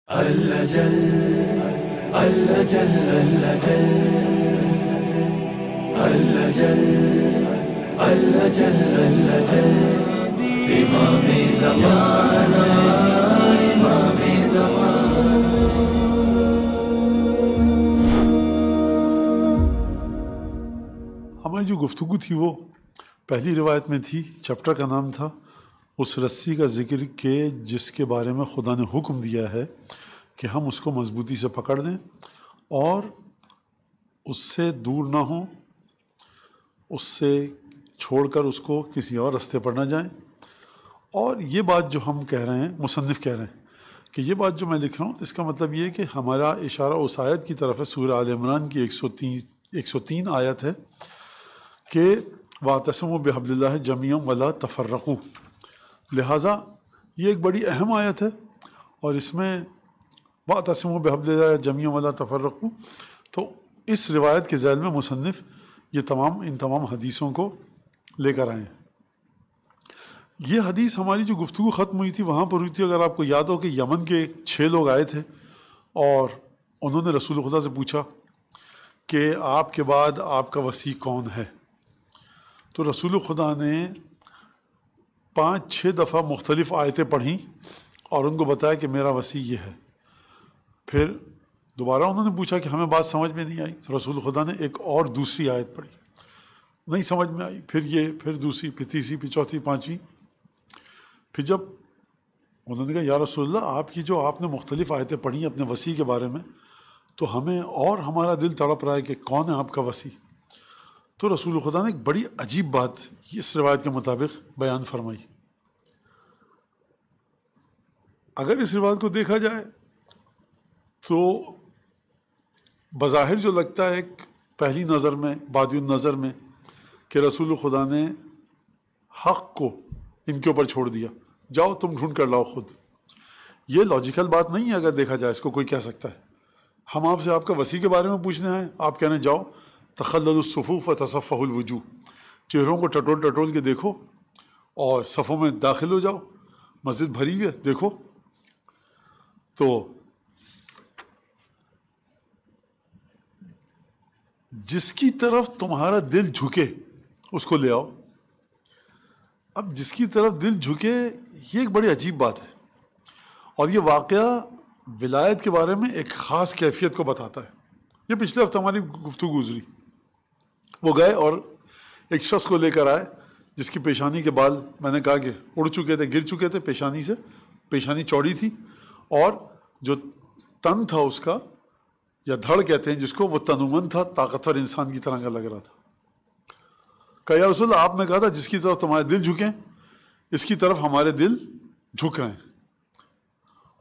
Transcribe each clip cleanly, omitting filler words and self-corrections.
اللہ جل اللہ جل اللہ جل اللہ جل اللہ جل اللہ جل امام زمانہ امام زمانہ. ہماری جو گفتگو تھی وہ پہلی روایت میں تھی. چیپٹر کا نام تھا اس رسی کا ذکر کہ جس کے بارے میں خدا نے حکم دیا ہے کہ ہم اس کو مضبوطی سے پکڑ لیں اور اس سے دور نہ ہوں، اس سے چھوڑ کر اس کو کسی اور راستے پر نہ جائیں. اور یہ بات جو ہم کہہ رہے ہیں، مصنف کہہ رہے ہیں کہ یہ بات جو میں لکھ رہا ہوں، اس کا مطلب یہ ہے کہ ہمارا اشارہ اس آیت کی طرف ہے. سورہ آل عمران کی 103 آیت ہے کہ وَاعْتَصِمُوا بِحَبْلِ اللَّهِ جَمِيعًا وَلَا تَفَرَّقُوا. لہٰذا یہ ایک بڑی اہم آیت ہے اور اس میں وَاعْتَصِمُوا بِحَبْلِ اللَّهِ جَمِيعًا وَلَا تَفَرَّقُوا. تو اس روایت کے ذیل میں مصنف یہ ان تمام حدیثوں کو لے کر آئے ہیں. یہ حدیث ہماری جو گفتگو ختم ہوئی تھی وہاں پر ہوئی تھی. اگر آپ کو یاد ہو کہ یمن کے 6 لوگ آئے تھے اور انہوں نے رسول خدا سے پوچھا کہ آپ کے بعد آپ کا وصی کون ہے. تو رسول خدا نے 5-6 دفعہ مختلف آیتیں پڑھیں اور ان کو بتایا کہ میرا وصی یہ ہے. پھر دوبارہ انہوں نے پوچھا کہ ہمیں بات سمجھ میں نہیں آئی. تو رسول خدا نے ایک اور دوسری آیت پڑھی، نہیں سمجھ میں آئی. پھر دوسری، پھر تیسری، پھر چوتھی، پانچویں. پھر جب انہوں نے کہا یا رسول اللہ آپ نے مختلف آیتیں پڑھی اپنے وصی کے بارے میں، تو ہمیں اور ہمارا دل تڑپ رہا ہے کہ کون ہے آپ کا وصی. تو رسول خدا نے ایک بڑی عجیب بات اس روایت کے مطابق بیان فرمائی. اگر اس روایت کو دیکھا جائے تو بظاہر جو لگتا ہے پہلی نظر میں، بادی النظر میں، کہ رسول خدا نے حق کو ان کے اوپر چھوڑ دیا، جاؤ تم ڈھونڈ کر لاؤ خود. یہ لاجیکل بات نہیں ہے. اگر دیکھا جائے اس کو کوئی کہہ سکتا ہے ہم آپ سے آپ کا وصی کے بارے میں پوچھنے ہیں، آپ کہنے جاؤ تخللوا الصفوف وتصفحوا الوجوہ، چہروں کو ٹٹول کے دیکھو اور صفوں میں داخل ہو جاؤ، مسجد بھری ہوئی ہے دیکھو. تو جس کی طرف تمہارا دل جھکے اس کو لے آؤ. اب جس کی طرف دل جھکے یہ ایک بڑی عجیب بات ہے، اور یہ واقعہ ولایت کے بارے میں ایک خاص کیفیت کو بتاتا ہے. یہ پچھلے ہفتے ہماری گفتگو گزری. وہ گئے اور ایک شخص کو لے کر آئے جس کی پیشانی کے بال میں نے کہا کہ اڑ چکے تھے، گر چکے تھے پیشانی سے. پیشانی چوڑی تھی اور جو تن تھا اس کا، یا دھڑ کہتے ہیں جس کو، وہ تنومند تھا، طاقتور انسان کی طرح کا لگ رہا تھا. کہا یا رسول اللہ آپ نے کہا تھا جس کی طرف تمہارے دل جھکیں، اس کی طرف ہمارے دل جھک رہے ہیں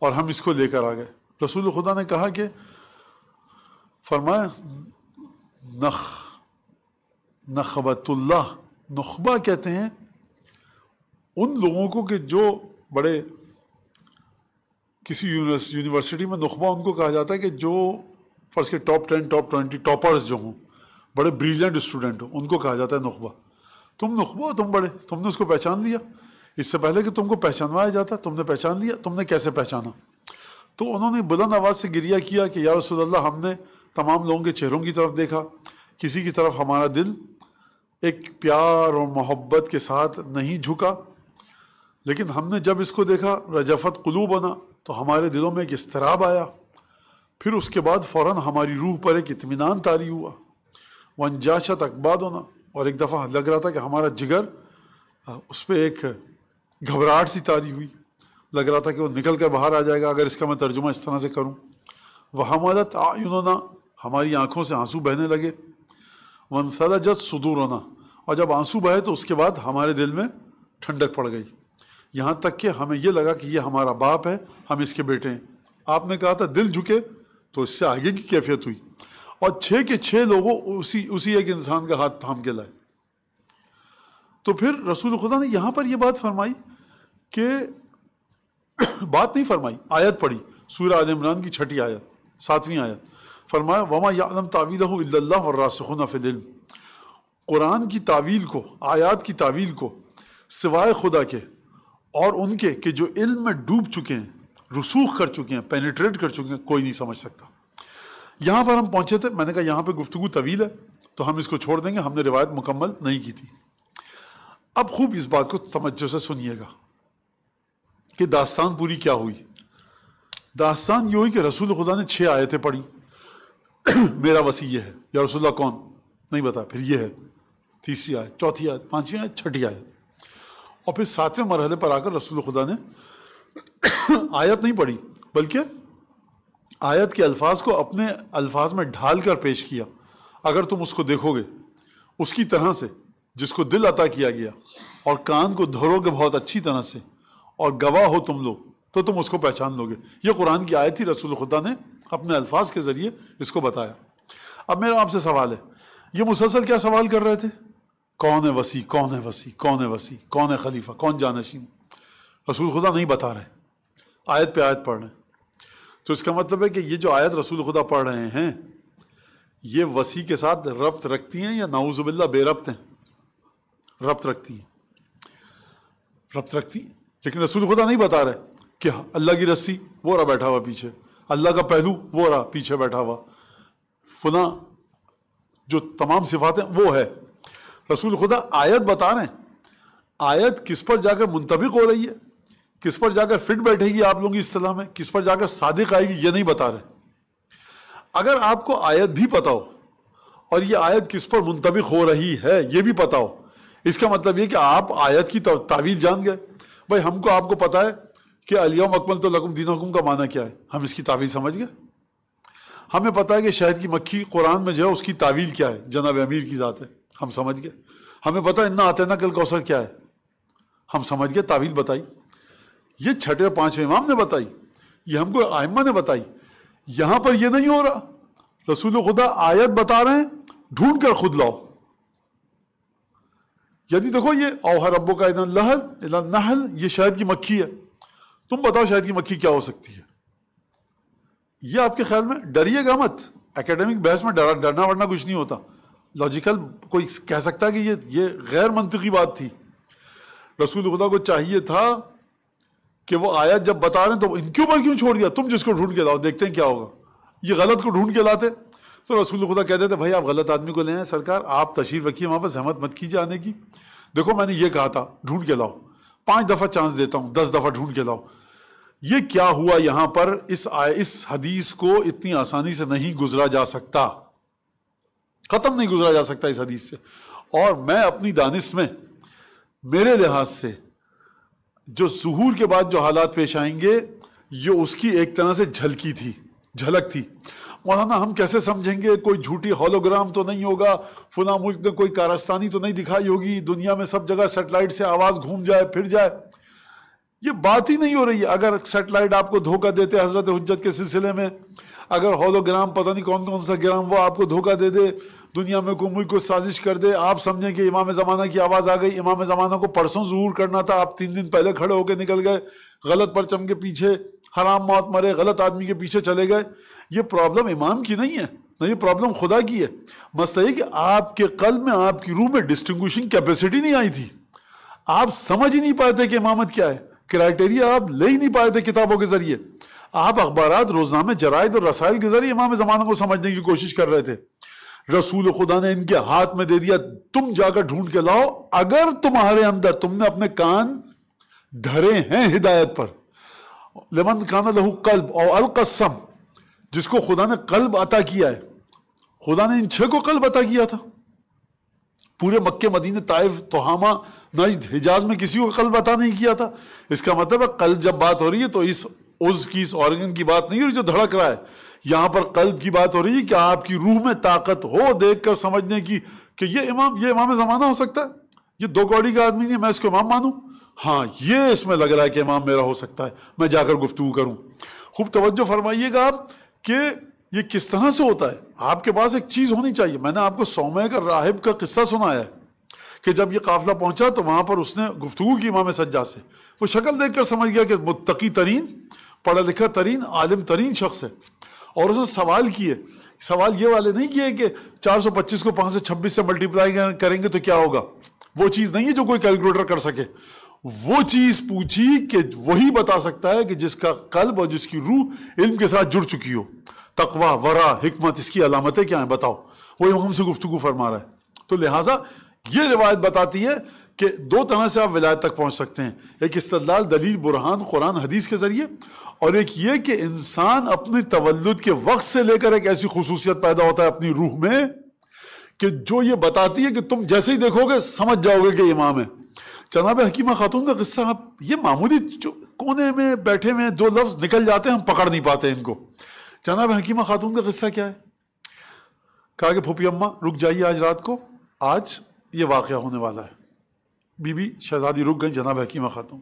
اور ہم اس کو لے کر آ گئے. رسول خدا نے کہا کہ فرمایا نخبت اللہ. نخبہ کہتے ہیں ان لوگوں کو کہ جو بڑے، کسی یونیورسٹی میں نخبہ ان کو کہا جاتا ہے کہ جو فرض کے ٹاپ 10 ٹاپ 20 ٹاپرز جو ہوں، بڑے بریلینٹ اسٹوڈنٹ ہوں، ان کو کہا جاتا ہے نخبہ. تم نخبہ ہو، تم بڑے، تم نے اس کو پہچان لیا. اس سے پہلے کہ تم کو پہچانوایا جاتا تم نے پہچان لیا. تم نے کیسے پہچانا؟ تو انہوں نے بلند آواز سے گریہ کیا کہ یا رسول اللہ ہم نے تمام لوگوں کے چہروں کی طرف دیکھا، کسی کی طرف ہمارا دل ایک پیار اور محبت کے ساتھ نہیں جھکا، لیکن ہم نے جب اس کو دیکھا رجفت قلوبنا، تو ہمارے دلوں میں ایک اضطراب آیا. پھر اس کے بعد فوراً ہماری روح پر ایک اطمینان طاری ہوا. وانجاشت اکبادنا، اور ایک دفعہ لگ رہا تھا کہ ہمارا جگر اس پہ ایک گھبراہٹ سی طاری ہوئی، لگ رہا تھا کہ وہ نکل کر باہر آ جائے گا اگر اس کا میں ترجمہ اس طرح سے کروں. وحملت اعیننا، ہماری آنکھوں سے آنسو بہنے لگے. وانثلجت صدورنا، اور جب آنسو بہے تو اس کے بعد ہمارے دل میں ٹھنڈک پڑ گئی، یہاں تک کہ ہمیں یہ لگا کہ یہ ہمارا باپ ہے، ہم اس کے بیٹے ہیں. آپ نے کہا تھا دل جھکے، تو اس سے آگے کی کیفیت ہوئی. اور 6 کے 6 لوگوں اسی ایک انسان کا ہاتھ تھام کے لائے. تو پھر رسول خدا نے یہاں پر یہ بات فرمائی کہ بات نہیں فرمائی، آیت پڑھی، سورہ آل عمران کی 6 آیت، 7ویں آیت. فرمایا وما یعلم تعویلہ الا اللہ والراسخون فی العلم. قرآن کی تعویل کو، آیات کی تعویل کو سوائے خدا کے اور ان کے کہ جو علم میں ڈوب چکے ہیں، رسوخ کر چکے ہیں، پینیٹریٹ کر چکے ہیں، کوئی نہیں سمجھ سکتا۔ یہاں پر ہم پہنچے تھے، میں نے کہا یہاں پہ گفتگو طویل ہے تو ہم اس کو چھوڑ دیں گے، ہم نے روایت مکمل نہیں کی تھی۔ اب خوب اس بات کو توجہ سے سنیے گا کہ داستان پوری کیا ہوئی۔ داستان یہ ہوئی کہ رسول خدا نے 6 آیتیں پڑھی، میرا وسیع یہ ہے، یا رسول اللہ کون نہیں بتا، پھر یہ ہے تیسری آیت، چوتھی آیت، پانچویں آیت، چھٹی آیت، اور پھر 7ویں مرحلے پر آ کر رسول خدا نے آیت نہیں پڑھی بلکہ آیت کے الفاظ کو اپنے الفاظ میں ڈھال کر پیش کیا۔ اگر تم اس کو دیکھو گے اس کی طرح سے جس کو دل عطا کیا گیا، اور کان کو دھرو گے بہت اچھی طرح سے، اور گواہ ہو تم لوگ، تو تم اس کو پہچان لو گے۔ یہ قرآن کی آیت تھی، رسول خدا نے اپنے الفاظ کے ذریعے اس کو بتایا۔ اب میرا آپ سے سوال ہے، یہ مسلسل کیا سوال کر رہے تھے؟ کون ہے وسیع، کون ہے وسیع، کون ہے وسیع، کون ہے خلیفہ، کون جانشین؟ رسول خدا نہیں بتا رہے، آیت پہ آیت پڑھ رہے ہیں۔ تو اس کا مطلب ہے کہ یہ جو آیت رسول خدا پڑھ رہے ہیں یہ وسیع کے ساتھ ربط رکھتی ہیں یا نعوذ باللہ بے ربط ہیں؟ ربط رکھتی ہیں، ربط رکھتی ہیں، لیکن رسول خدا نہیں بتا رہے کہ اللہ کی رسی وہ رہا بیٹھا ہوا پیچھے، اللہ کا پہلو وہ رہا پیچھے بیٹھا ہوا، فلاں جو تمام صفات ہیں وہ ہے۔ رسول خدا آیت بتا رہے ہیں، آیت کس پر جا کر منطبق ہو رہی ہے، کس پر جا کر فٹ بیٹھے گی آپ لوگوں کی اصطلاح میں، کس پر جا کر صادق آئے گی، یہ نہیں بتا رہے۔ اگر آپ کو آیت بھی پتا ہو اور یہ آیت کس پر منطبق ہو رہی ہے یہ بھی پتا ہو، اس کا مطلب یہ کہ آپ آیت کی تعویل جان گئے۔ بھائی ہم کو آپ کو پتا ہے کہ الیوم اکملت لکم دینکم کا معنی کیا ہے، ہم اس کی تعویل سمجھ گئے۔ ہمیں پتا ہے کہ شہد کی مکھی قرآن میں جو ہے اس کی تعویل کیا ہے، جناب امیر کی ذات ہے، ہم سمجھ گئے۔ ہمیں پتا ہے انا اعطیناک الکوثر کیا ہے، ہم سمجھ گئے، تعویل بتائی۔ یہ 6ویں اور 5ویں امام نے بتائی، یہ ہم کو ائمہ نے بتائی۔ یہاں پر یہ نہیں ہو رہا، رسول خدا آیت بتا رہے ہیں، ڈھونڈ کر خود لاؤ۔ یعنی دیکھو یہ اوحی ربک الی النحل، یہ شہد کی مکھی ہے، تم بتاؤ شہد کی مکھی کیا ہو سکتی ہے۔ یہ آپ کے خیال میں ڈریے گا مت، اکیڈمک بحث میں ڈرنا ورنا کچھ نہیں ہوتا، لاجیکل کوئی کہہ سکتا ہے کہ یہ غیر منطقی بات تھی۔ رسول خدا کو چاہیے تھا کہ وہ آیت جب بتا رہے ہیں تو ان کے اوپر کیوں چھوڑ دیا، تم جس کو ڈھونڈ کے لاؤ دیکھتے ہیں کیا ہوگا۔ یہ غلط کو ڈھونڈ کے لاتے تو رسول خدا کہتے تھے بھائی آپ غلط آدمی کو لے آئیں، سرکار آپ تشریف رکھیے وہاں پر، زحمت مت کیجیے آنے کی، دیکھو میں نے یہ کہا تھا ڈھونڈ کے لاؤ، 5 دفعہ چانس دیتا ہوں، 10 دفعہ ڈھونڈ کے لاؤ۔ یہ کیا ہوا یہاں پر، اس حدیث کو اتنی آسانی سے نہیں گزرا جا سکتا، ختم نہیں گزرا جا سکتا اس حدیث سے۔ اور میں اپنی دانش میں میرے لحاظ سے جو ظہور کے بعد جو حالات پیش آئیں گے یہ اس کی ایک طرح سے جھلک تھی۔ مولانا ہم کیسے سمجھیں گے، کوئی جھوٹی ہولوگرام تو نہیں ہوگا، فلاں ملک نے کوئی کارستانی تو نہیں دکھائی ہوگی، دنیا میں سب جگہ سیٹلائٹ سے آواز گھوم جائے پھر جائے، یہ بات ہی نہیں ہو رہی ہے۔ اگر سیٹلائٹ آپ کو دھوکہ دیتے حضرت حجت کے سلسلے میں، اگر ہولوگرام پتہ نہیں کون کون سا گرام وہ آپ کو دھوکہ دے دے، دنیا میں کوئی ملک کو سازش کر دے، آپ سمجھیں کہ امام زمانہ کی آواز آ گئی، امام زمانہ کو پرسوں ظہور کرنا تھا، آپ 3 دن پہلے کھڑے ہو کے نکل گئے، غلط پرچم کے پیچھے حرام موت مرے، غلط آدمی کے پیچھے چلے گئے۔ یہ پرابلم امام کی نہیں ہے نہ، یہ پرابلم خدا کی ہے۔ مسئلہ یہ کہ آپ کے قلب میں، آپ کی روح میں ڈسٹنگوشنگ کیپیسٹی نہیں آئی تھی، آپ سمجھ ہی نہیں پائے تھے کہ امامت کیا ہے، کرائٹیریا آپ لے ہی نہیں پائے تھے کتابوں کے ذریعے، آپ اخبارات، روزنامے، جرائد اور رسائل کے ذریعے امام زمانہ کو سمجھنے کی کوشش کر رہے تھے۔ رسول خدا نے ان کے ہاتھ میں دے دیا، تم جا کر ڈھونڈ کے لاؤ۔ اگر تمہارے اندر تم نے اپنے کان دھرے ہیں ہدایت پر، لمن کان لہ قلب او القى السمع، جس کو خدا نے قلب عطا کیا ہے، خدا نے ان 6 کو قلب عطا کیا تھا، پورے مکے مدینے طائف تہامہ نجد حجاز میں کسی کو قلب عطا نہیں کیا تھا۔ اس کا مطلب ہے قلب جب بات ہو رہی ہے تو اس عضو کی، اس آرگن کی بات نہیں ہو رہی جو دھڑک رہا ہے، یہاں پر قلب کی بات ہو رہی ہے کہ آپ کی روح میں طاقت ہو دیکھ کر سمجھنے کی کہ یہ امام زمانہ ہو سکتا ہے، یہ 2 کوڑی کا آدمی نہیں، میں اس کو امام مانوں، ہاں یہ اس میں لگ رہا ہے کہ امام میرا ہو سکتا ہے، میں جا کر گفتگو کروں۔ خوب توجہ فرمائیے گا آپ کہ یہ کس طرح سے ہوتا ہے۔ آپ کے پاس ایک چیز ہونی چاہیے۔ میں نے آپ کو صومعہ کا راہب کا قصہ سنایا ہے کہ جب یہ قافلہ پہنچا تو وہاں پر اس نے گفتگو کی امام سجاد سے، وہ شکل دیکھ کر سمجھ گیا کہ متقی ترین، پڑھا لکھا ترین، عالم ترین شخص ہے، اور اس نے سوال کیے۔ سوال یہ والے نہیں کیے کہ 425 کو 5 سے 26 سے ملٹیپلائی کریں گے تو کیا ہوگا، وہ چیز نہیں ہے جو کوئی کیلکولیٹر کر سکے۔ وہ چیز پوچھی کہ وہی بتا سکتا ہے کہ جس کا قلب اور جس کی روح علم کے ساتھ جڑ چکی ہو. تقوی، ورع، حکمت، اس کی علامتیں کیا ہیں بتاؤ. وہ امام سے گفتگو فرما رہا ہے. تو لہٰذا یہ روایت بتاتی ہے کہ دو طرح سے آپ ولایت تک پہنچ سکتے ہیں. ایک استدلال، دلیل، برہان، قرآن حدیث کے ذریعے، اور ایک یہ کہ انسان اپنے تولد کے وقت سے لے کر ایک ایسی خصوصیت پیدا ہوتا ہے اپنی روح میں کہ جو یہ بتاتی ہے کہ تم جیسے ہی دیکھو گے سمجھ جاؤ گے کہ امام ہے. جناب حکیمہ خاتون کا قصہ، آپ یہ معمولی کونے میں بیٹھے ہوئے دو لفظ نکل جاتے ہیں، ہم پکڑ نہیں پاتے ان کو. جناب حکیمہ خاتون کا قصہ کیا ہے؟ کہا کہ پھوپھی اماں رک جائیے آج رات کو، آج یہ واقعہ ہونے والا ہے. بی بی شہزادی رک گئی. جناب حکیمہ خاتون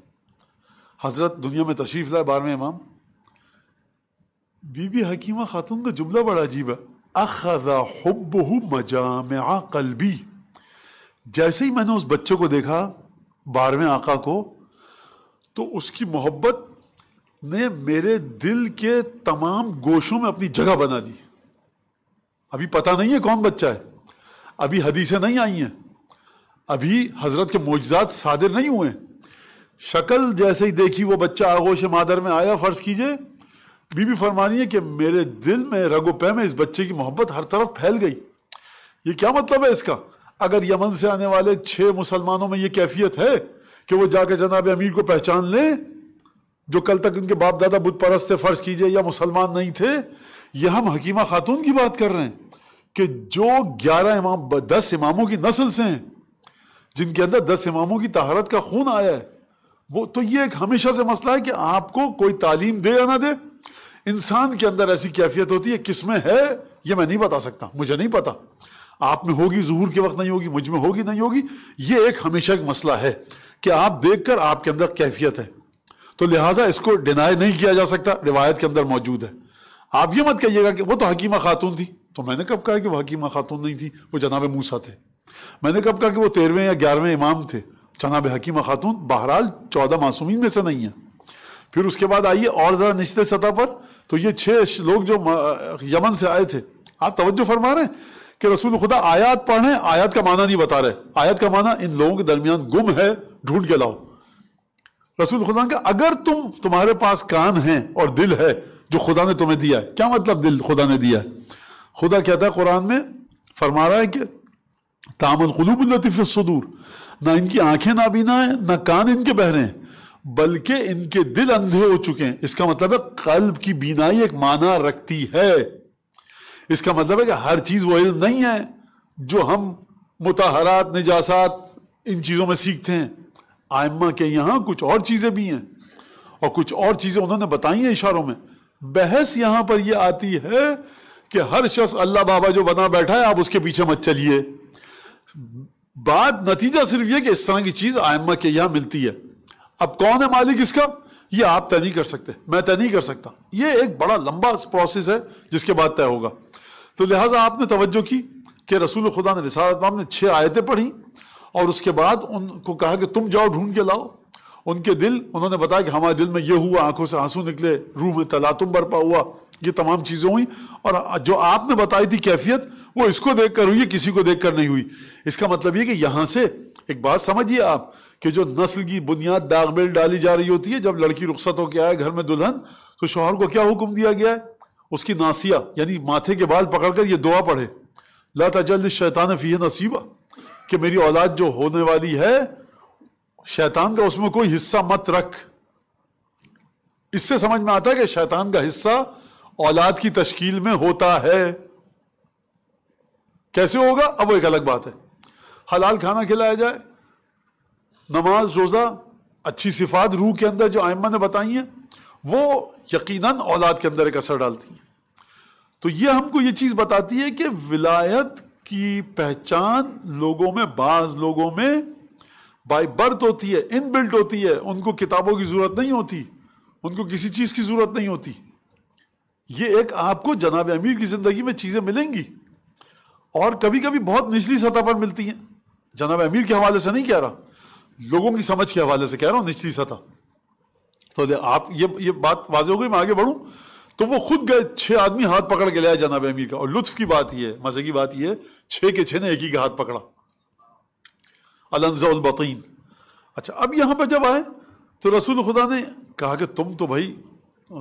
حضرت دنیا میں تشریف لائے 12ویں امام. بی بی حکیمہ خاتون کا جملہ بڑا عجیب ہے. اخذ حبہ مجامع قلبی. جیسے ہی میں نے اس بچے کو دیکھا 12ویں آقا کو، تو اس کی محبت نے میرے دل کے تمام گوشوں میں اپنی جگہ بنا دی. ابھی پتہ نہیں ہے کون بچہ ہے، ابھی حدیثیں نہیں آئی ہیں، ابھی حضرت کے معجزات صادر نہیں ہوئے. شکل جیسے ہی دیکھی وہ بچہ آغوش مادر میں آیا، فرض کیجئے بی بی فرمانی ہے کہ میرے دل میں، رگ و پے میں اس بچے کی محبت ہر طرف پھیل گئی. یہ کیا مطلب ہے اس کا؟ اگر یمن سے آنے والے 6 مسلمانوں میں یہ کیفیت ہے کہ وہ جا کے جناب امیر کو پہچان لیں جو کل تک ان کے باپ دادا بت پرست تھے فرض کیجئے یا مسلمان نہیں تھے، یہ ہم حکیمہ خاتون کی بات کر رہے ہیں کہ جو 10 اماموں کی نسل سے ہیں، جن کے اندر 10 اماموں کی طہارت کا خون آیا ہے. وہ تو یہ ایک ہمیشہ سے مسئلہ ہے کہ آپ کو کوئی تعلیم دے یا نہ دے، انسان کے اندر ایسی کیفیت ہوتی ہے. کس میں ہے یہ میں نہیں بتا سکتا، مجھے نہیں پتا. آپ میں ہوگی، ظہور کے وقت نہیں ہوگی، مجھ میں ہوگی نہیں ہوگی. یہ ایک ہمیشہ ایک مسئلہ ہے کہ آپ دیکھ کر آپ کے اندر کیفیت ہے، تو لہٰذا اس کو ڈینائی نہیں کیا جا سکتا، روایت کے اندر موجود ہے. آپ یہ مت کہیے گا کہ وہ تو حکیمہ خاتون تھی. تو میں نے کب کہا کہ وہ حکیمہ خاتون نہیں تھی، وہ جناب موسیٰ تھے. میں نے کب کہا کہ وہ 13ویں یا 11ویں امام تھے، جناب حکیمہ خاتون بہرحال 14 معصومین میں سے نہیں ہیں. پھر اس کے بعد آئیے اور ذرا نچلے سطح پر، تو یہ 6 لوگ جو یمن سے آئے تھے، آپ توجہ فرما رہے ہیں کہ رسول خدا آیات پڑھ رہے ہیں، آیات کا معنی نہیں بتا رہے. آیات کا معنی ان لوگوں کے درمیان گم ہے، ڈھونڈ کے لاؤ. رسول خدا کہ اگر تمہارے پاس کان ہیں اور دل ہے جو خدا نے تمہیں دیا ہے. کیا مطلب دل خدا نے دیا ہے؟ خدا کہتا ہے قرآن میں، فرما رہا ہے کہ تعمل القلوب التی فی الصدور، نہ ان کی آنکھیں نابینا ہیں، نہ کان ان کے بہرے ہیں، بلکہ ان کے دل اندھے ہو چکے ہیں. اس کا مطلب ہے قلب کی بینائی ایک معنی رکھتی ہے. اس کا مطلب ہے کہ ہر چیز وہ علم نہیں ہے جو ہم مطہرات، نجاسات، ان چیزوں میں سیکھتے ہیں. ائمہ کے یہاں کچھ اور چیزیں بھی ہیں اور کچھ اور چیزیں انہوں نے بتائی ہیں اشاروں میں. بحث یہاں پر یہ آتی ہے کہ ہر شخص اللہ بابا جو بنا بیٹھا ہے آپ اس کے پیچھے مت چلیے. بات نتیجہ صرف یہ کہ اس طرح کی چیز ائمہ کے یہاں ملتی ہے. اب کون ہے مالک اس کا، یہ آپ طے نہیں کر سکتے، میں طے نہیں کر سکتا. یہ ایک بڑا لمبا پروسیس ہے جس کے بعد طے ہوگا. تو لہٰذا آپ نے توجہ کی کہ رسول خدا نے رسالت نے 6 آیتیں پڑھی اور اس کے بعد ان کو کہا کہ تم جاؤ ڈھونڈ کے لاؤ. ان کے دل، انہوں نے بتایا کہ ہمارے دل میں یہ ہوا، آنکھوں سے آنسو نکلے، روح میں تلاطم برپا ہوا، یہ تمام چیزیں ہوئی. اور جو آپ نے بتائی تھی کیفیت، وہ اس کو دیکھ کر ہوئی، کسی کو دیکھ کر نہیں ہوئی. اس کا مطلب یہ کہ یہاں سے ایک بات سمجھیے آپ کہ جو نسل کی بنیاد داغ بیل ڈالی جا رہی ہوتی ہے، جب لڑکی رخصت ہو کے آئے گھر میں دلہن، تو شوہر کو کیا حکم دیا گیا ہے؟ اس کی ناسیہ یعنی ماتھے کے بال پکڑ کر یہ دعا پڑھے، لا تجعل الشیطان فیہ نصیبا، کہ میری اولاد جو ہونے والی ہے شیطان کا اس میں کوئی حصہ مت رکھ. اس سے سمجھ میں آتا ہے کہ شیطان کا حصہ اولاد کی تشکیل میں ہوتا ہے. کیسے ہوگا اب وہ ایک الگ بات ہے. حلال کھانا کھلایا جائے، نماز، روزہ، اچھی صفات روح کے اندر جو ائمہ نے بتائی ہیں، وہ یقیناً اولاد کے اندر ایک اثر ڈالتی ہیں. تو یہ ہم کو یہ چیز بتاتی ہے کہ ولایت کی پہچان لوگوں میں، بعض لوگوں میں بائی برتھ ہوتی ہے، ان بلٹ ہوتی ہے. ان کو کتابوں کی ضرورت نہیں ہوتی، ان کو کسی چیز کی ضرورت نہیں ہوتی. یہ ایک آپ کو جناب امیر کی زندگی میں چیزیں ملیں گی اور کبھی کبھی بہت نچلی سطح پر ملتی ہیں. جناب امیر کے حوالے سے نہیں کہہ رہا، لوگوں کی سمجھ کے حوالے سے کہہ رہا ہوں، نچلی سطح. تو آپ یہ بات واضح ہو گئی. میں آگے بڑھوں تو وہ خود گئے، 6 آدمی ہاتھ پکڑ کے لے آئے جناب امیر کا. اور لطف کی بات یہ ہے، مزے کی بات یہ ہے، 6 کے 6 نے ایک ہی کا ہاتھ پکڑا. الانزع البطین. اچھا اب یہاں پر جب آئے تو رسول خدا نے کہا کہ تم تو بھائی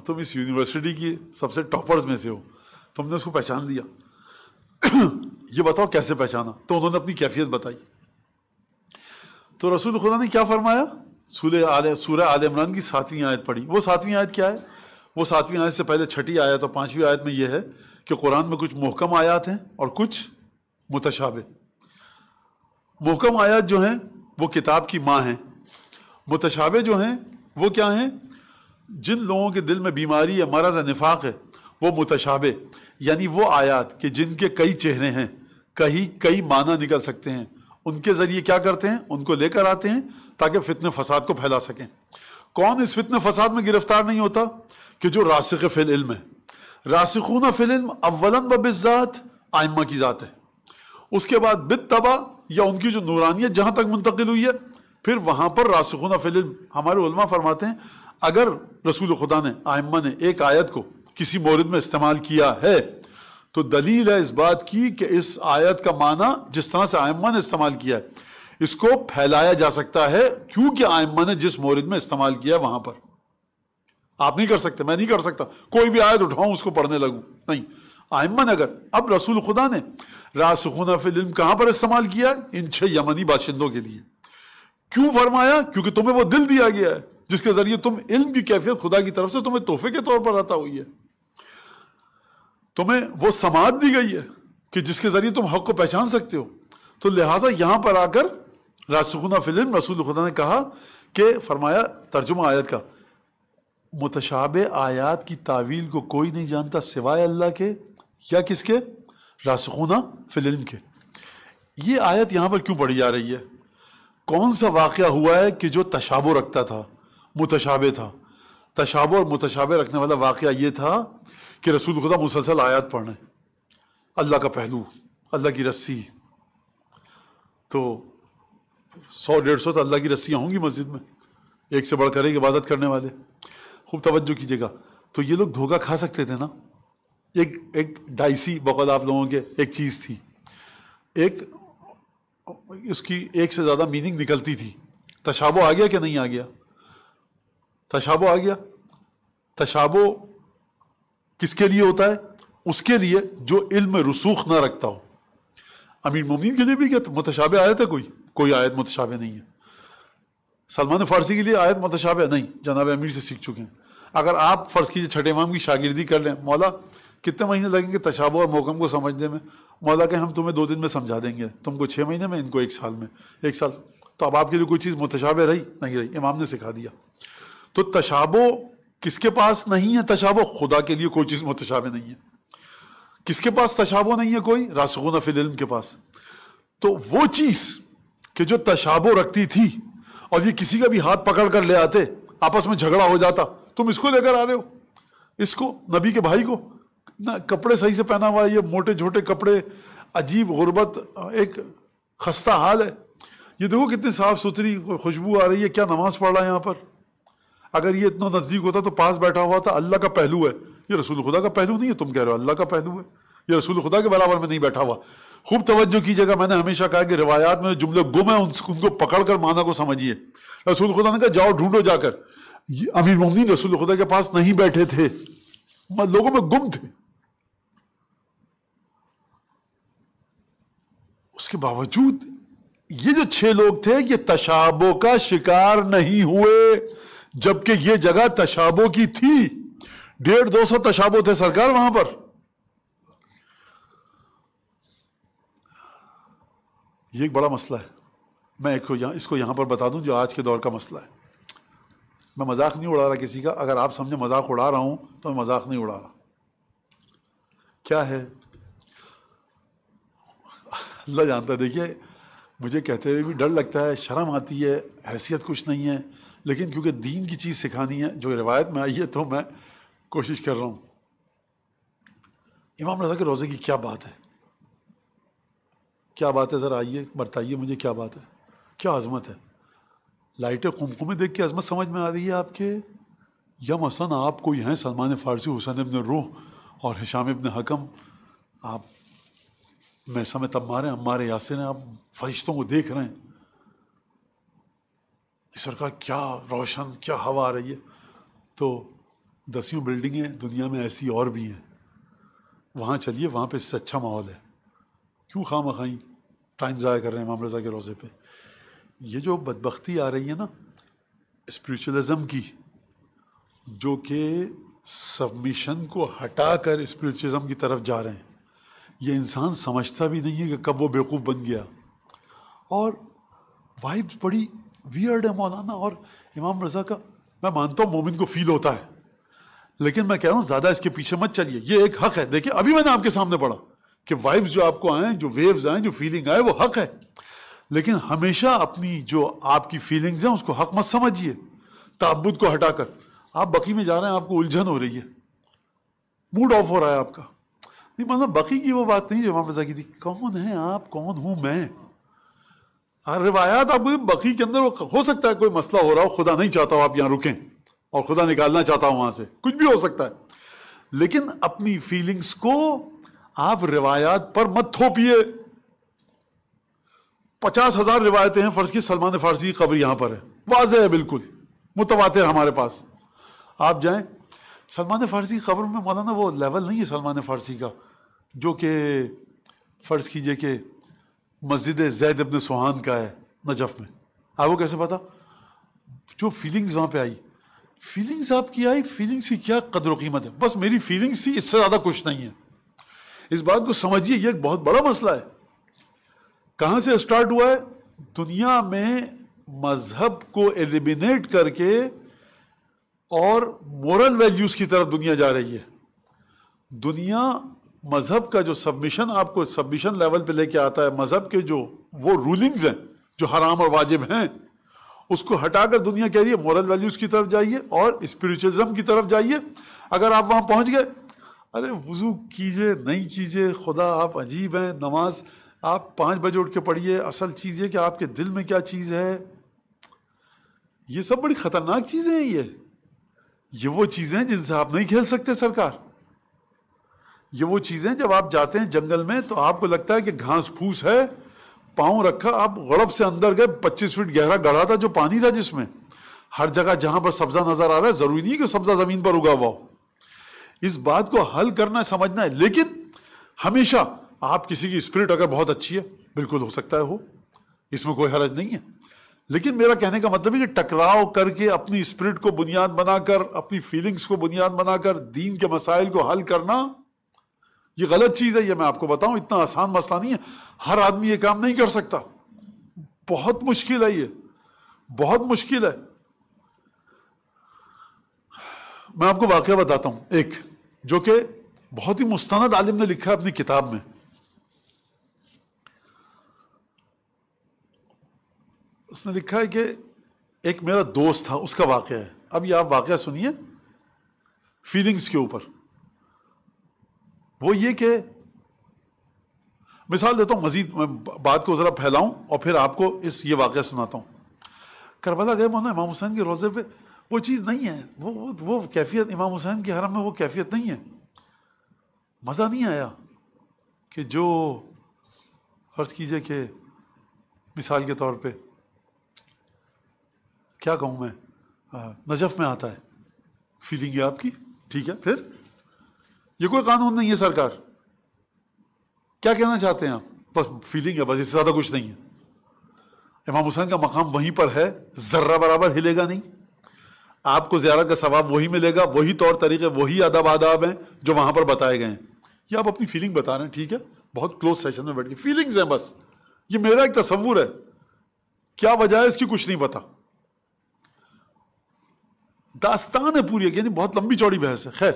تم اس یونیورسٹی کی سب سے ٹاپرز میں سے ہو، تم نے اس کو پہچان لیا، یہ بتاؤ کیسے پہچانا؟ تو انہوں نے اپنی کیفیت بتائی. تو رسول خدا نے کیا فرمایا؟ سورہ آل عمران کی 7ویں آیت پڑھی. وہ 7ویں آیت کیا ہے؟ وہ 7ویں آیت سے پہلے 6ٹھی آیت اور 5ویں آیت میں یہ ہے کہ قرآن میں کچھ محکم آیات ہیں اور کچھ متشابہ. محکم آیات جو ہیں وہ کتاب کی ماں ہیں، متشابہ جو ہیں وہ کیا ہیں؟ جن لوگوں کے دل میں بیماری یا مرض یا نفاق ہے وہ متشابہ، یعنی وہ آیات کہ جن کے کئی چہرے ہیں، کئی معنی نکل سکتے ہیں، ان کے ذریعے کیا کرتے ہیں؟ ان کو لے کر آتے ہیں تاکہ فتنہ فساد کو پھیلا سکیں. کون اس فتنہ فساد میں گرفتار نہیں ہوتا؟ کہ جو راسخ فی العلم ہے. راسخون فی العلم اولاً و بالذات ائمہ کی ذات ہے، اس کے بعد بالتبع یا ان کی جو نورانیت جہاں تک منتقل ہوئی ہے، پھر وہاں پر راسخون فی العلم. ہمارے علماء فرماتے ہیں اگر رسول خدا نے ائمہ نے ایک آیت کو کسی مورد میں استعمال کیا ہے تو دلیل ہے اس بات کی کہ اس آیت کا معنی جس طرح سے ائمہ نے استعمال کیا ہے اس کو پھیلایا جا سکتا ہے، کیونکہ ائمہ نے جس مورد میں استعمال کیا ہے وہاں پر. آپ نہیں کر سکتے، میں نہیں کر سکتا کوئی بھی آیت اٹھاؤں اس کو پڑھنے لگوں، نہیں. ائمہ نے اگر اب رسول خدا نے راسخون فی العلم کہاں پر استعمال کیا ہے؟ ان 6 یمنی باشندوں کے لیے. کیوں فرمایا؟ کیونکہ تمہیں وہ دل دیا گیا ہے جس کے ذریعے تم علم کی کیفیت خدا کی طرف سے تمہیں تحفے کے طور پر عطا ہوئی ہے. تمہیں وہ سماعت دی گئی ہے کہ جس کے ذریعے تم حق کو پہچان سکتے ہو. تو لہٰذا یہاں پر آ کر راسخون فی العلم رسول خدا نے کہا کہ فرمایا ترجمہ آیت کا، متشابہ آیات کی تعویل کو کوئی نہیں جانتا سوائے اللہ کے یا کس کے؟ راسخون فی العلم کے. یہ آیت یہاں پر کیوں پڑھی جا رہی ہے؟ کون سا واقعہ ہوا ہے کہ جو تشابہ رکھتا تھا، متشابہ تھا؟ تشابہ اور متشابہ رکھنے والا واقعہ یہ تھا کہ رسول خدا مسلسل آیات پڑھ رہے ہیں، اللہ کا پہلو، اللہ کی رسی. تو 100-150 تو اللہ کی رسیاں ہوں گی مسجد میں، ایک سے بڑھ کر ایک عبادت کرنے والے. خوب توجہ کیجیے گا. تو یہ لوگ دھوکہ کھا سکتے تھے نا. ایک ڈائسی بقول آپ لوگوں کے ایک چیز تھی، ایک اس کی ایک سے زیادہ میننگ نکلتی تھی. تشابہ آ گیا کہ نہیں آ گیا؟ تشابہ آ گیا. تشابہ کس کے لیے ہوتا ہے؟ اس کے لیے جو علم رسوخ نہ رکھتا ہو. امیر مومنین کے لیے بھی کیا متشابہ آیت ہے؟ کوئی آیت متشابہ نہیں ہے. سلمان فارسی کے لیے آیت متشابہ نہیں، جناب امیر سے سیکھ چکے ہیں. اگر آپ فرض کیجئے چھٹے امام کی شاگردی کر لیں، مولا کتنے مہینے لگیں گے تشابہ اور محکم کو سمجھنے میں؟ مولا کہ ہم تمہیں 2 دن میں سمجھا دیں گے، تم کو 6 مہینے میں، ان کو 1 سال میں. 1 سال تو اب آپ کے لیے کوئی چیز متشابہ رہی نہیں رہی، امام نے سکھا دیا. تو تشابہ کس کے پاس نہیں ہے؟ تشابہ خدا کے لیے کوئی چیز متشابہ نہیں ہے. کس کے پاس تشابہ نہیں ہے؟ کوئی راسخون فی العلم کے پاس. تو وہ چیز کہ جو تشابہ رکھتی تھی اور یہ کسی کا بھی ہاتھ پکڑ کر لے آتے، آپس میں جھگڑا ہو جاتا، تم اس کو لے کر آ رہے ہو، اس کو نبی کے بھائی کو نہ کپڑے صحیح سے پہنا ہوا ہے، یہ موٹے جھوٹے کپڑے، عجیب غربت، ایک خستہ حال ہے. یہ دیکھو کتنی صاف ستھری خوشبو آ رہی ہے، کیا نماز پڑھ رہا ہے یہاں پر. اگر یہ اتنا نزدیک ہوتا تو پاس بیٹھا ہوا تھا، اللہ کا پہلو ہے. یہ رسول خدا کا پہلو نہیں ہے، تم کہہ رہے ہو اللہ کا پہلو ہے. یہ رسول خدا کے برابر میں نہیں بیٹھا ہوا. خوب توجہ کیجیے گا. میں نے ہمیشہ کہا کہ روایات میں جملے گم ہیں ان کو پکڑ کر معنی کو سمجھیے. رسول خدا نے کہا جاؤ ڈھونڈو جا کر. امیر مومنین رسول خدا کے پاس نہیں بیٹھے تھے، لوگوں میں گم تھے. اس کے باوجود یہ جو 6 لوگ تھے یہ تشابہ کا شکار نہیں ہوئے، جبکہ یہ جگہ تشابہ کی تھی. 150-200 تشابہ تھے سرکار وہاں پر. یہ ایک بڑا مسئلہ ہے. میں اس کو یہاں پر بتا دوں جو آج کے دور کا مسئلہ ہے. میں مذاق نہیں اڑا رہا کسی کا. اگر آپ سمجھے مذاق اڑا رہا ہوں تو میں مذاق نہیں اڑا رہا. کیا ہے اللہ جانتا ہے. دیکھیے مجھے کہتے ہوئے بھی ڈر لگتا ہے، شرم آتی ہے، حیثیت کچھ نہیں ہے، لیکن کیونکہ دین کی چیز سکھانی ہے جو روایت میں آئی ہے تو میں کوشش کر رہا ہوں. امام رضا کے روزے کی کیا بات ہے؟ کیا بات ہے؟ ذرا آئیے بتائیے مجھے کیا بات ہے، کیا عظمت ہے. لائٹ قمقمے دیکھ کے عظمت سمجھ میں آ رہی ہے آپ کے، یا مثلا آپ کوئی ہیں سلمان فارسی، حسین ابن روح اور ہشام ابن حکم، آپ میسم تمار عمار یاسر ہیں، آپ فرشتوں کو دیکھ رہے ہیں. سرکار کیا روشن، کیا ہوا آ رہی ہے. تو 10 بلڈنگیں دنیا میں ایسی اور بھی ہیں، وہاں چلیے، وہاں پہ اس سے اچھا ماحول ہے. کیوں خواہ مخواہیں ٹائم ضائع کر رہے ہیں امام رضا کے روزے پہ؟ یہ جو بدبختی آ رہی ہے نا اسپریچولزم کی، جو کہ سبمیشن کو ہٹا کر اسپریچولزم کی طرف جا رہے ہیں، یہ انسان سمجھتا بھی نہیں ہے کہ کب وہ بیوقوف بن گیا. اور وائب بڑی ویئرڈ ہے مولانا. اور امام رضا کا میں مانتا ہوں مومن کو فیل ہوتا ہے، لیکن میں کہہ رہا ہوں زیادہ اس کے پیچھے مت چلیے. یہ ایک حق ہے. دیکھیں ابھی میں نے آپ کے سامنے پڑھا کہ وائبز جو آپ کو آئیں، جو ویوز آئیں، جو فیلنگ آئے، وہ حق ہے. لیکن ہمیشہ اپنی جو آپ کی فیلنگز ہیں اس کو حق مت سمجھیے. تعبد کو ہٹا کر آپ بقی میں جا رہے ہیں، آپ کو الجھن ہو رہی ہے، موڈ آف ہو رہا ہے آپ کا. نہیں مطلب بقی کی وہ بات نہیں جو امام رضا کی تھی. کون ہیں آپ، کون ہوں میں؟ روایات آپ کو بقی کے اندر ہو سکتا ہے کوئی مسئلہ ہو رہا ہو، خدا نہیں چاہتا ہو آپ یہاں رکیں اور خدا نکالنا چاہتا ہوں وہاں سے، کچھ بھی ہو سکتا ہے. لیکن اپنی فیلنگز کو آپ روایات پر مت تھوپیے. 50,000 روایتیں ہیں، فرض کی سلمان فارسی کی قبر یہاں پر ہے، واضح ہے بالکل، متواتر ہمارے پاس. آپ جائیں سلمان فارسی کی قبر میں، مولانا وہ لیول نہیں ہے سلمان فارسی کا جو کہ فرض کیجئے کہ مسجد زید ابن سوہان کا ہے نجف میں. آپ کو کیسے پتا؟ جو فیلنگز وہاں پہ آئی، فیلنگز آپ کی آئی، فیلنگز کی کیا قدر و قیمت ہے؟ بس میری فیلنگز تھی، اس سے زیادہ کچھ نہیں ہے. اس بات کو سمجھیے، یہ ایک بہت بڑا مسئلہ ہے. کہاں سے اسٹارٹ ہوا ہے؟ دنیا میں مذہب کو ایلیمینیٹ کر کے اور مورل ویلیوز کی طرف دنیا جا رہی ہے. دنیا مذہب کا جو سبمیشن آپ کو سبمیشن لیول پہ لے کے آتا ہے، مذہب کے جو وہ رولنگز ہیں جو حرام اور واجب ہیں، اس کو ہٹا کر دنیا کہہ رہی ہے مورل ویلیوز کی طرف جائیے اور اسپریچولزم کی طرف جائیے. اگر آپ وہاں پہنچ گئے، ارے وضو کیجئے نہیں کیجئے، خدا آپ عجیب ہیں، نماز آپ 5 بجے اٹھ کے پڑھیے، اصل چیز یہ کہ آپ کے دل میں کیا چیز ہے. یہ سب بڑی خطرناک چیزیں ہیں. یہ وہ چیزیں ہیں جن سے آپ نہیں کھیل سکتے سرکار. یہ وہ چیزیں جب آپ جاتے ہیں جنگل میں تو آپ کو لگتا ہے کہ گھاس پھوس ہے، پاؤں رکھا، آپ غڑب سے اندر گئے، 25 فٹ گہرا گڑھا تھا جو پانی تھا، جس میں ہر جگہ جہاں پر سبزہ نظر آ رہا ہے، ضروری نہیں کہ سبزہ زمین پر اگا ہوا ہو. اس بات کو حل کرنا سمجھنا ہے. لیکن ہمیشہ آپ کسی کی اسپرٹ اگر بہت اچھی ہے، بالکل ہو سکتا ہے ہو، اس میں کوئی حرج نہیں ہے. لیکن میرا کہنے کا مطلب ہے کہ ٹکراؤ کر کے اپنی اسپرٹ کو بنیاد بنا کر، اپنی فیلنگز کو بنیاد بنا کر دین کے مسائل کو حل کرنا، یہ غلط چیز ہے. یہ میں آپ کو بتاؤں اتنا آسان مسئلہ نہیں ہے. ہر آدمی یہ کام نہیں کر سکتا. بہت مشکل ہے، یہ بہت مشکل ہے. میں آپ کو واقعہ بتاتا ہوں ایک، جو کہ بہت ہی مستند عالم نے لکھا ہے اپنی کتاب میں. اس نے لکھا ہے کہ ایک میرا دوست تھا، اس کا واقعہ ہے. اب یہ آپ واقعہ سنیے فیلنگز کے اوپر. وہ یہ کہ مثال دیتا ہوں، مزید میں بات کو ذرا پھیلاؤں اور پھر آپ کو یہ واقعہ سناتا ہوں. کربلا گئے مولانا امام حسین کے روزے پہ، وہ چیز نہیں ہے، وہ کیفیت امام حسین کے حرم میں وہ کیفیت نہیں ہے. مزہ نہیں آیا کہ جو فرض کیجئے کہ مثال کے طور پہ کیا کہوں میں، نجف میں آتا ہے، فیلنگ ہے آپ کی، ٹھیک ہے، پھر یہ کوئی قانون نہیں ہے سرکار. کیا کہنا چاہتے ہیں آپ؟ بس فیلنگ ہے، بس اس سے زیادہ کچھ نہیں ہے. امام حسین کا مقام وہیں پر ہے، ذرہ برابر ہلے گا نہیں. آپ کو زیارت کا ثواب وہی ملے گا، وہی طور طریقے، وہی آداب ہیں جو وہاں پر بتائے گئے ہیں. یہ آپ اپنی فیلنگ بتا رہے ہیں، ٹھیک ہے، بہت کلوز سیشن میں بیٹھ کے فیلنگز ہیں بس. یہ میرا ایک تصور ہے، کیا وجہ ہے اس کی کچھ نہیں پتا. داستان ہے پوری، یعنی بہت لمبی چوڑی بحث ہے. خیر،